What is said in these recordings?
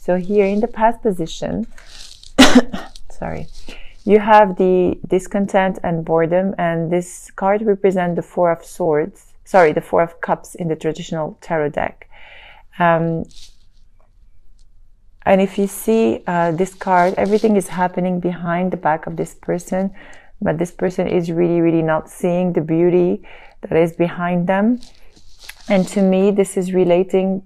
So here in the past position, sorry, you have the discontent and boredom, and this card represents the Four of Swords, sorry, the Four of Cups in the traditional tarot deck. And if you see this card, everything is happening behind the back of this person, but this person is really, really not seeing the beauty that is behind them. And to me, this is related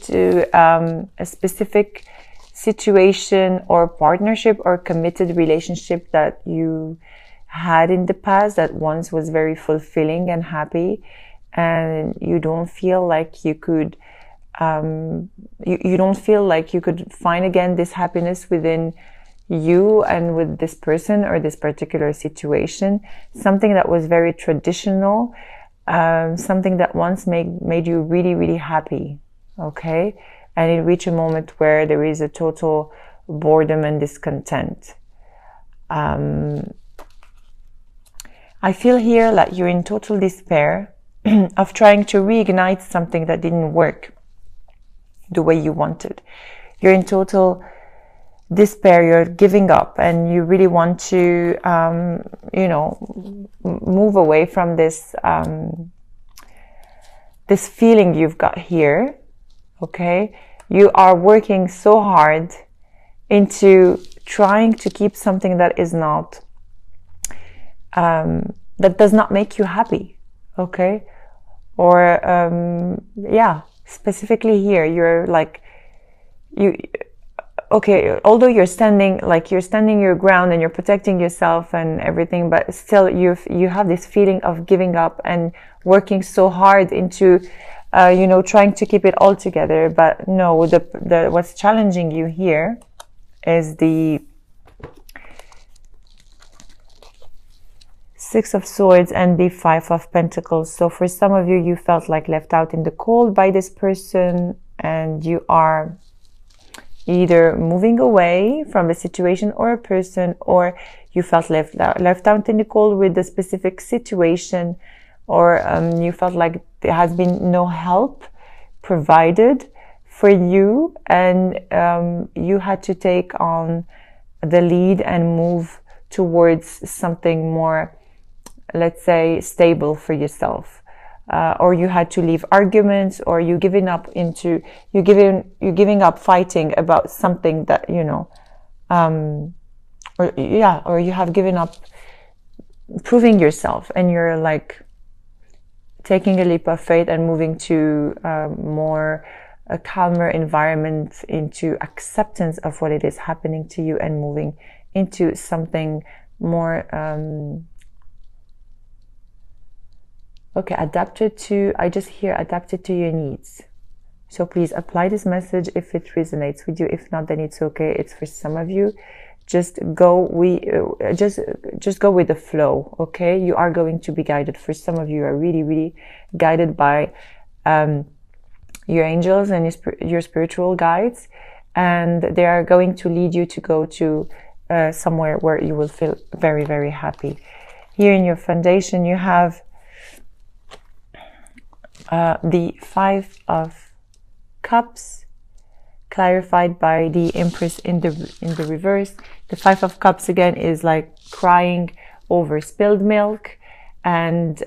to a specific situation or partnership or committed relationship that you had in the past that once was very fulfilling and happy, and you don't feel like you could you don't feel like you could find again this happiness within you and with this person or this particular situation. Something that was very traditional, something that once made you really, really happy, okay? And it reached a moment where there is a total boredom and discontent. I feel here like you're in total despair of trying to reignite something that didn't work the way you wanted. You're in total despair, you're giving up, and you really want to, you know, move away from this, this feeling you've got here, okay? You are working so hard into trying to keep something that is not, that does not make you happy, okay? Or, yeah, specifically here, you're like, okay, although you're standing your ground and you're protecting yourself and everything, but still you have this feeling of giving up and working so hard into, you know, trying to keep it all together. But no, what's challenging you here is the Six of Swords and the Five of Pentacles. So for some of you, you felt like left out in the cold by this person, and you are either moving away from a situation or a person, or you felt left out in the cold with a specific situation, or you felt like there has been no help provided for you, and you had to take on the lead and move towards something more, let's say, stable for yourself. Or you had to leave arguments, or you're giving up fighting about something that, you know, or you have given up proving yourself, and you're like taking a leap of faith and moving to a calmer environment, into acceptance of what it is happening to you, and moving into something more, okay, I just hear adapted to your needs. So please apply this message if it resonates with you. If not, then it's okay. It's for some of you. Just go with the flow, okay? You are going to be guided. For some of you are really, really guided by your angels and your spiritual guides, and they are going to lead you to go to somewhere where you will feel very, very happy. Here in your foundation, you have the Five of Cups, clarified by the Empress in the reverse. The Five of Cups again is like crying over spilled milk, and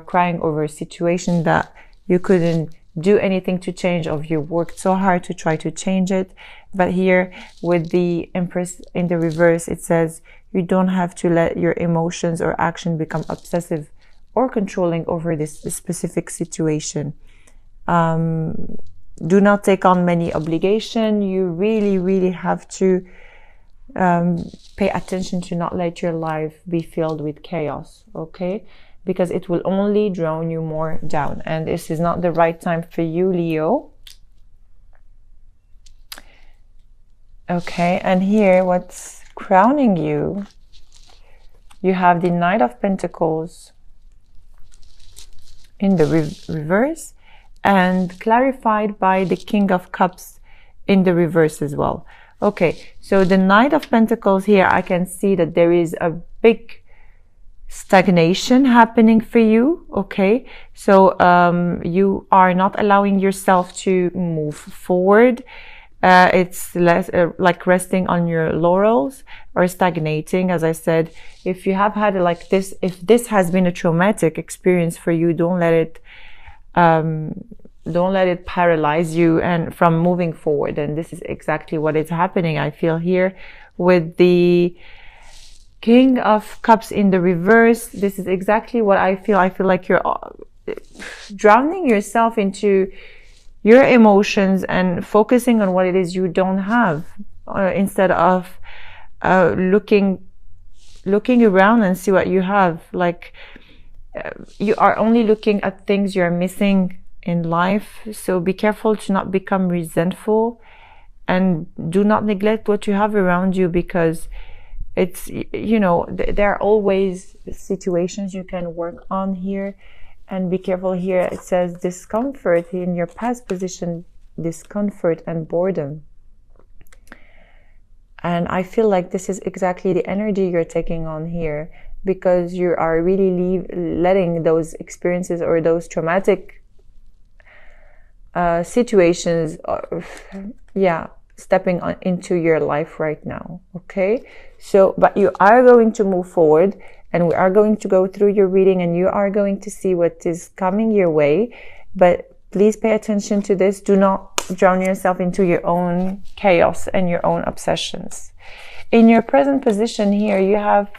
crying over a situation that you couldn't do anything to change, or you worked so hard to try to change it. But here with the Empress in the reverse, it says you don't have to let your emotions or action become obsessive or controlling over this specific situation. Do not take on many obligation. You really, really have to pay attention to not let your life be filled with chaos, okay? Because it will only drown you more down. And this is not the right time for you, Leo. Okay, and here what's crowning you, you have the Knight of Pentacles in the reverse, and clarified by the King of Cups in the reverse as well. Okay, so the Knight of Pentacles here, I can see that there is a big stagnation happening for you, okay? So you are not allowing yourself to move forward. It's less like resting on your laurels or stagnating. As I said, if you have had like this, if this has been a traumatic experience for you, don't let it paralyze you and from moving forward. And this is exactly what is happening. I feel here with the King of Cups in the reverse. This is exactly what I feel. I feel like you're drowning yourself into your emotions and focusing on what it is you don't have, instead of looking around and see what you have. Like you are only looking at things you're missing in life. So be careful to not become resentful, and do not neglect what you have around you, because it's, you know, there are always situations you can work on here. And be careful here. It says discomfort in your past position, discomfort and boredom. And I feel like this is exactly the energy you're taking on here, because you are really letting those experiences or those traumatic situations, stepping into your life right now. Okay. So, but you are going to move forward. And we are going to go through your reading, and you are going to see what is coming your way. But please pay attention to this. Do not drown yourself into your own chaos and your own obsessions. In your present position here, you have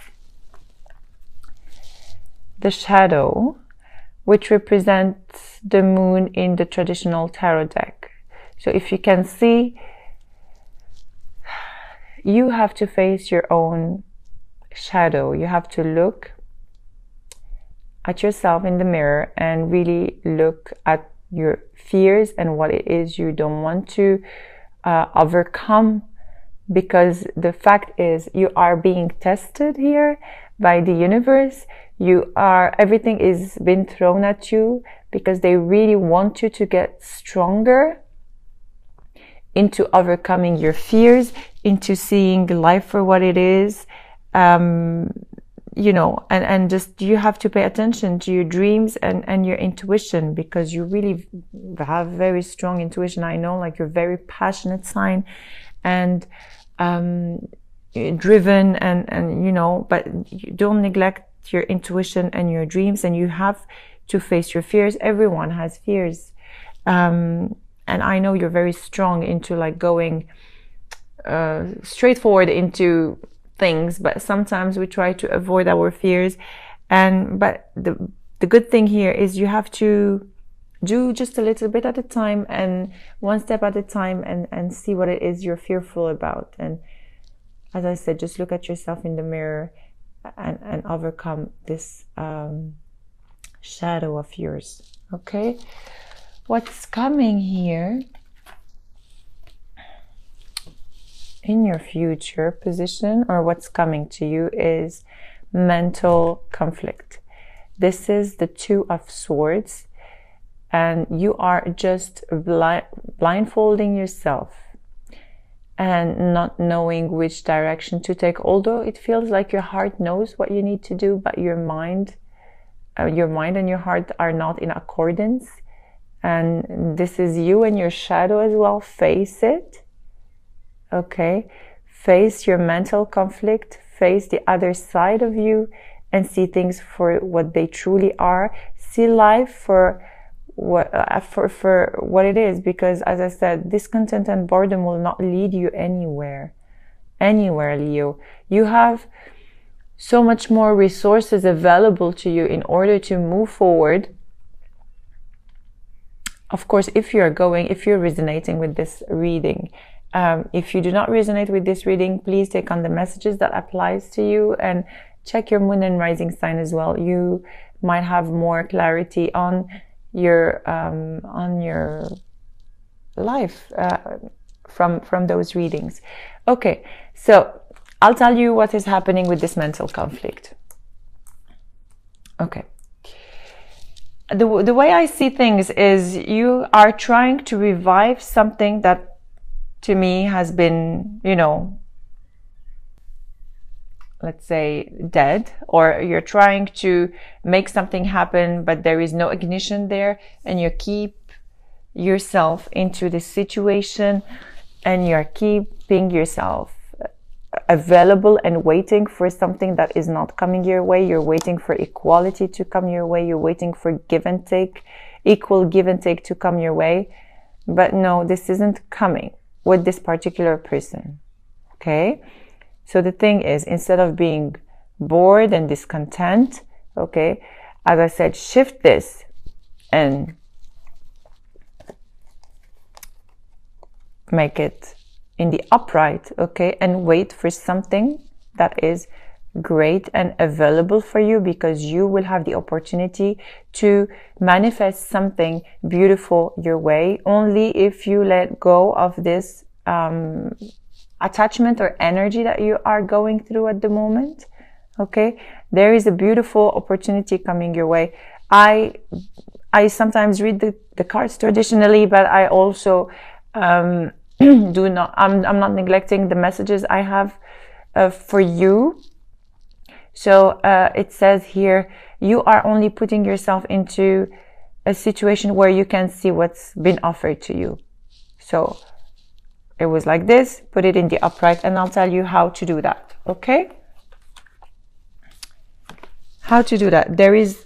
the shadow, which represents the moon in the traditional tarot deck. So if you can see, you have to face your own shadow. You have to look at yourself in the mirror and really look at your fears and what it is you don't want to overcome, because the fact is you are being tested here by the universe. Everything is being thrown at you because they really want you to get stronger into overcoming your fears, into seeing life for what it is. You know, and just you have to pay attention to your dreams and your intuition, because you really have very strong intuition. I know, like, you're very passionate sign and driven and you know, but you don't neglect your intuition and your dreams, and you have to face your fears. Everyone has fears, and I know you're very strong into like going straightforward into things, but sometimes we try to avoid our fears. But the good thing here is you have to do just a little bit at a time and one step at a time, and see what it is you're fearful about. And as I said, just look at yourself in the mirror and overcome this shadow of yours. Okay, what's coming here in your future position, or what's coming to you, is mental conflict. This is the Two of Swords, and you are just blindfolding yourself and not knowing which direction to take. Although it feels like your heart knows what you need to do, but your mind and your heart are not in accordance. And this is you and your shadow as well. Face it. Okay, face your mental conflict, face the other side of you, and see things for what they truly are. See life for what it is, because as I said, discontent and boredom will not lead you anywhere, Leo. You have so much more resources available to you in order to move forward. Of course, if you're resonating with this reading. If you do not resonate with this reading, please take on the messages that applies to you and check your moon and rising sign as well. You might have more clarity on your life from those readings. Okay, so I'll tell you what is happening with this mental conflict. Okay. The way I see things is you are trying to revive something that to me has been, you know, let's say dead, or you're trying to make something happen, but there is no ignition there, and you keep yourself into this situation and you're keeping yourself available and waiting for something that is not coming your way. You're waiting for equality to come your way. You're waiting for give and take, equal give and take to come your way. But no, this isn't coming with this particular person. Okay? So the thing is, instead of being bored and discontent, okay, as I said, shift this and make it in the upright, okay, and wait for something that is great and available for you, because you will have the opportunity to manifest something beautiful your way only if you let go of this attachment or energy that you are going through at the moment. Okay, there is a beautiful opportunity coming your way. I sometimes read the cards traditionally, but I also I'm not neglecting the messages I have for you. So it says here, you are only putting yourself into a situation where you can see what's been offered to you. So it was like this, put it in the upright, and I'll tell you how to do that. Okay? How to do that? There is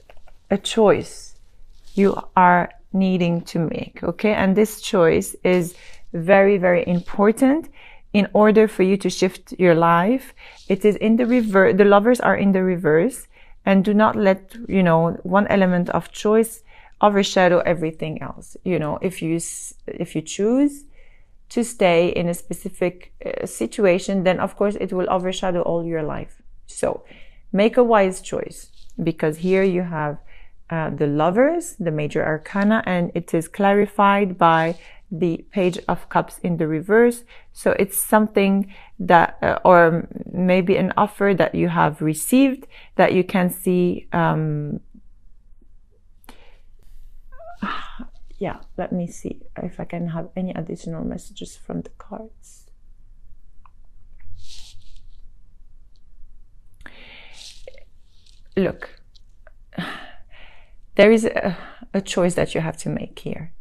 a choice you are needing to make. Okay? And this choice is very, very important in order for you to shift your life. It is in the reverse. The lovers are in the reverse, and do not let, one element of choice overshadow everything else. If you choose to stay in a specific situation, then of course it will overshadow all your life. So make a wise choice, because here you have the lovers, the major arcana, and it is clarified by the Page of Cups in the reverse. So it's something that, or maybe an offer that you have received that you can see. Yeah, let me see if I can have any additional messages from the cards. Look, there is a choice that you have to make here.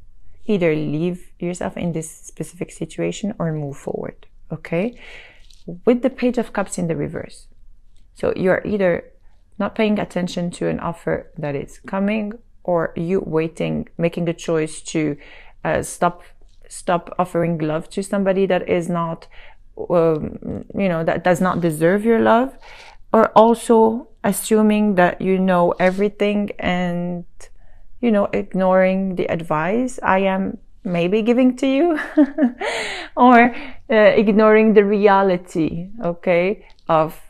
Either leave yourself in this specific situation or move forward, okay? With the Page of Cups in the reverse. So you're either not paying attention to an offer that is coming, or you waiting, making the choice to stop offering love to somebody that is not, that does not deserve your love, or also assuming that you know everything and ignoring the advice I am maybe giving to you, or ignoring the reality, okay, of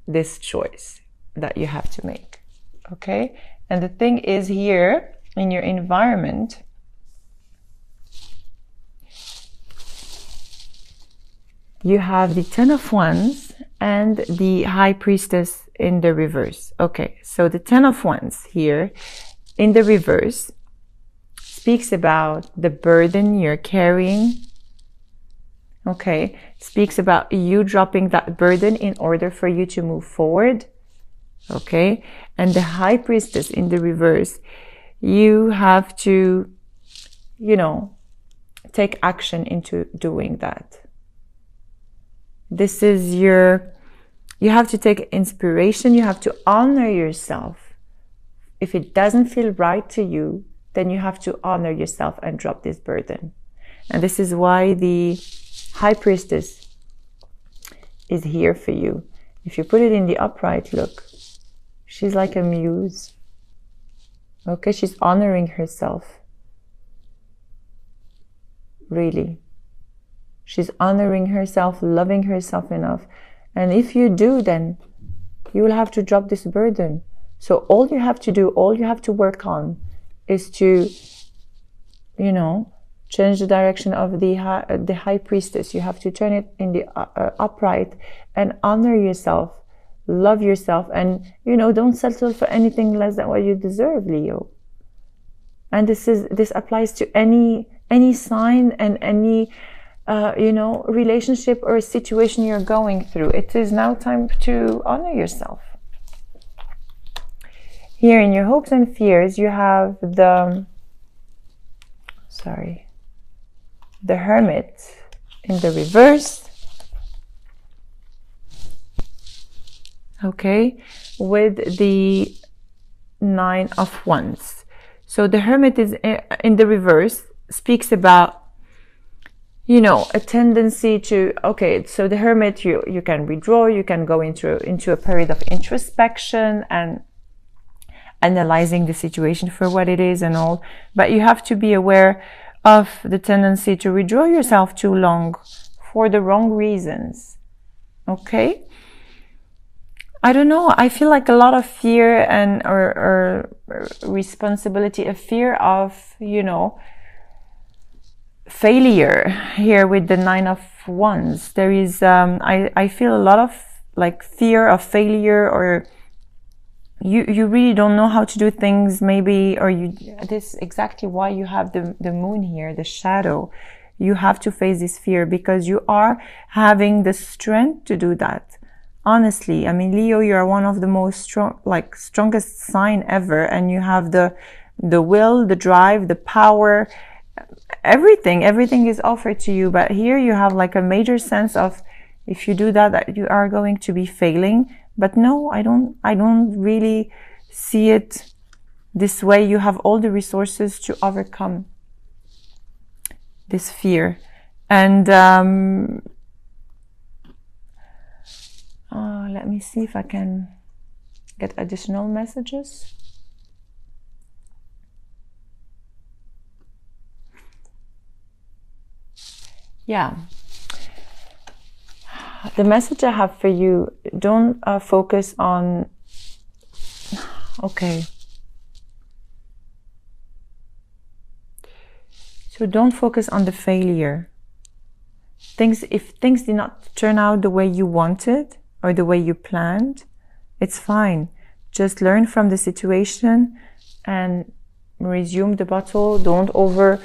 this choice that you have to make, okay? And the thing is, here in your environment, you have the Ten of Wands and the High Priestess in the reverse. Okay, so the Ten of Wands here in the reverse speaks about the burden you're carrying. Okay, speaks about you dropping that burden in order for you to move forward. Okay, and the High Priestess in the reverse, you have to, take action into doing that. This is you have to take inspiration, you have to honor yourself. If it doesn't feel right to you, then you have to honor yourself and drop this burden. And this is why the High Priestess is here for you. If you put it in the upright, look, she's like a muse. Okay, she's honoring herself. Really. She's honoring herself, loving herself enough. And if you do, then you will have to drop this burden. So all you have to do, all you have to work on is to, change the direction of the High Priestess. You have to turn it in the upright and honor yourself, love yourself, and, don't settle for anything less than what you deserve, Leo. And this applies to any sign and any, relationship or situation you're going through. It is now time to honor yourself. Here in your hopes and fears, you have the Hermit in the reverse. Okay, with the 9 of Wands. So the Hermit is in the reverse, speaks about, you know, a tendency to, okay, so the Hermit, you can withdraw, you can go into a period of introspection and analyzing the situation for what it is and all, but you have to be aware of the tendency to withdraw yourself too long for the wrong reasons. Okay, I don't know, I feel like a lot of fear and or responsibility, a fear of, you know, failure here with the 9 of Wands. There is I feel a lot of like fear of failure, or you really don't know how to do things, maybe, or this is exactly why you have the moon here, the shadow. You have to face this fear because you are having the strength to do that. Honestly, I mean, Leo, you are one of the most strongest sign ever, and you have the will, the drive, the power, everything is offered to you. But here you have like a major sense of, if you do that you are going to be failing. But no, I don't really see it this way. You have all the resources to overcome this fear. And let me see if I can get additional messages. Yeah. The message I have for you, don't focus on, okay. So don't focus on the failure. If things did not turn out the way you wanted or the way you planned, it's fine. Just learn from the situation and resume the battle. Don't over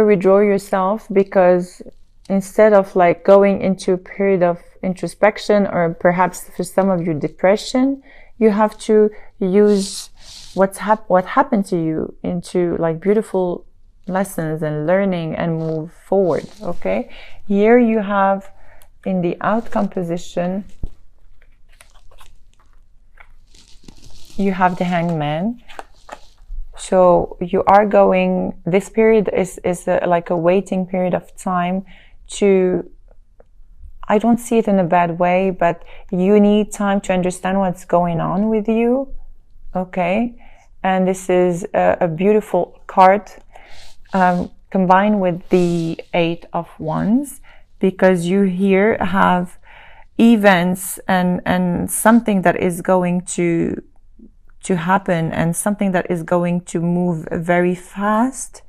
withdraw yourself, because instead of like going into a period of introspection, or perhaps for some of you depression, you have to use what happened to you into like beautiful lessons and learning and move forward. Okay, here you have in the outcome position, you have the Hangman. So you are going, this period is like a waiting period of time to, I don't see it in a bad way, but you need time to understand what's going on with you. Okay, and this is a beautiful card combined with the 8 of Wands, because you here have events and something that is going to happen, and something that is going to move very fast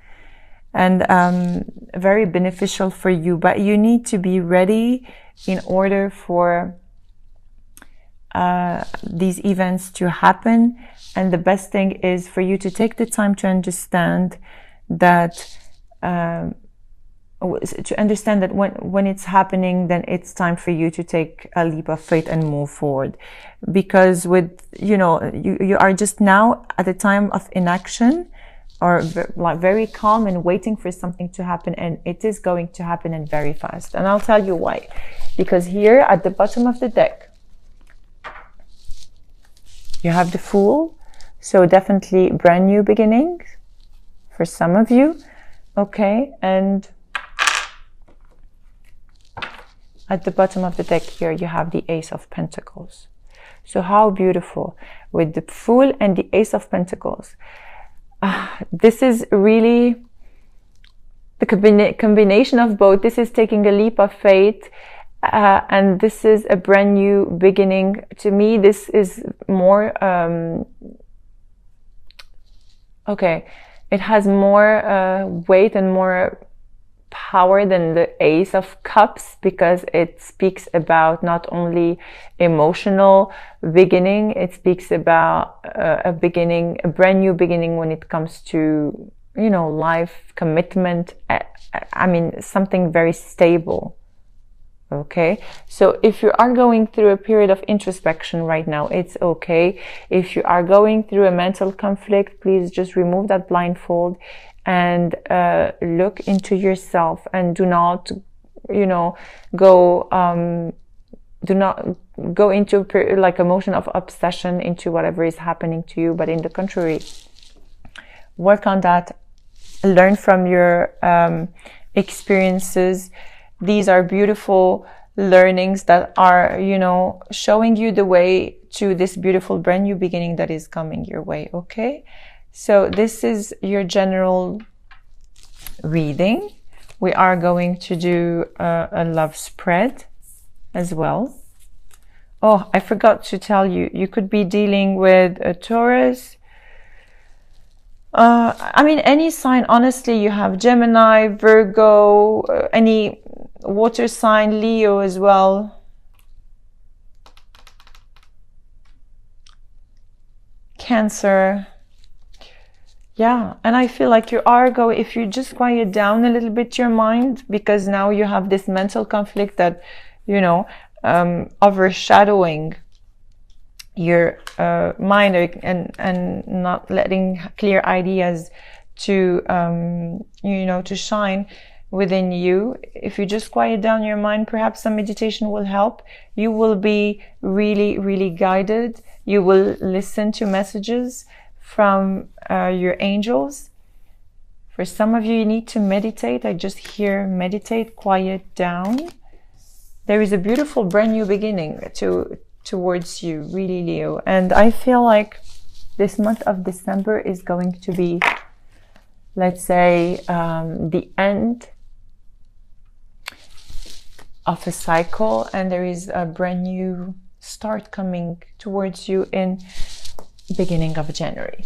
and very beneficial for you. But you need to be ready in order for these events to happen. And the best thing is for you to take the time to understand that when it's happening, then it's time for you to take a leap of faith and move forward. Because with, you are just now at a time of inaction, or like very calm and waiting for something to happen, and it is going to happen, and very fast. And I'll tell you why. Because here at the bottom of the deck, you have the Fool. So definitely brand new beginning for some of you. Okay, and at the bottom of the deck here, you have the Ace of Pentacles. So how beautiful with the Fool and the Ace of Pentacles. This is really the combination of both. This is taking a leap of faith, and this is a brand new beginning. To me, this is more, okay, it has more weight and more power than the Ace of Cups, because it speaks about not only emotional beginning, it speaks about a brand new beginning when it comes to, life, commitment. I mean, something very stable. Okay, so if you are going through a period of introspection right now, it's okay. If you are going through a mental conflict, please just remove that blindfold and look into yourself, and do not, you know, do not go into like a motion of obsession into whatever is happening to you, but in the contrary, work on that, learn from your experiences. These are beautiful learnings that are, you know, showing you the way to this beautiful brand new beginning that is coming your way. Okay, so this is your general reading. We are going to do a love spread as well. Oh, I forgot to tell you, you could be dealing with a Taurus. I mean, any sign, honestly. You have Gemini, Virgo, any water sign, Leo as well. Cancer. Yeah, and I feel like you are going, if you just quiet down a little bit your mind, because now you have this mental conflict that, you know, overshadowing your mind, and not letting clear ideas to you know, to shine within you. If you just quiet down your mind, perhaps some meditation will help. You will be really guided. You will listen to messages from your angels. For some of you, you need to meditate. I just hear meditate, quiet down. There is a beautiful brand new beginning towards you, really, Leo. And I feel like this month of December is going to be, let's say, the end of a cycle, and there is a brand new start coming towards you in beginning of January.